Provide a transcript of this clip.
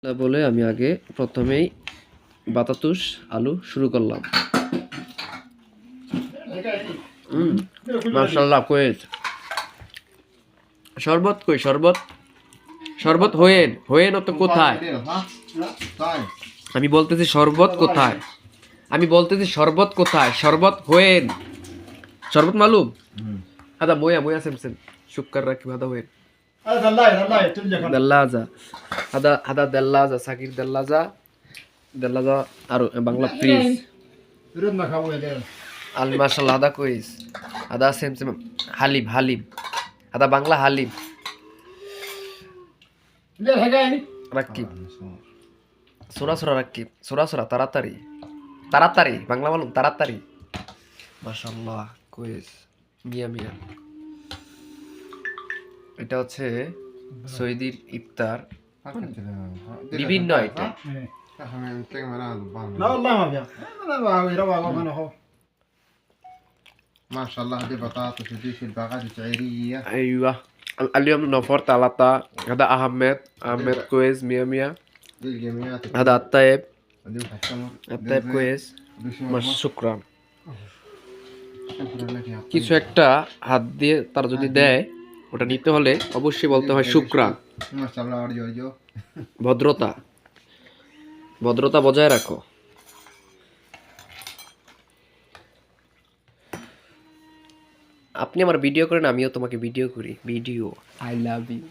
বলে আমি আগে প্রথমেই বাতাতুস আলু শুরু করলাম। মাশাআল্লাহ। কই শরবত? কই শরবত? শরবত হোয়েন হোয়েন তো কোথায়? আমি বলতেছি শরবত কোথায়? আমি বলতেছি শরবত কোথায়? শরবত হোয়েন? শরবত মালুম? هذا مويه سمسم شكر راكب هذا وين؟ هذا دلاي دلاجة. هذا دلاجة ساكير دلاجة আর বাংলা প্লিজ ردنا خوي ده আল মাশাআল্লাহ। هذا كويس. هذا سمسم حليب. هذا বাংলা হালিম। ليه الحكايه রাকিব সুরা রাকিব সুরা তাড়াতাড়ি বাংলা মালুম তাড়াতাড়ি। মাশাআল্লাহ কোয়েস মিয়া। এটা হচ্ছে সৌদির ইফতার বিভিন্ন আইটেম। لا والله ما فيها انا بهوي رواق انا اهو ما شاء الله دي بطاطس ودي في الباقات الشعيرية. ايوه اليوم نوفر ثلاثة. هذا أحمد كويس مية. دي الجمعيات. هذا الطيب ودي الحسمر. كويس شكرا। شكرا لك يا عطية. কিছু একটা হাত দিয়ে তার যদি দেয় ওটা নিতে হলে অবশ্যই বলতে হয় শুকরান। ما شاء الله أرجو ভদ্রতা বজায় রাখো। আপনি আমার ভিডিও করেন, আমিও তোমাকে ভিডিও করি। I love you.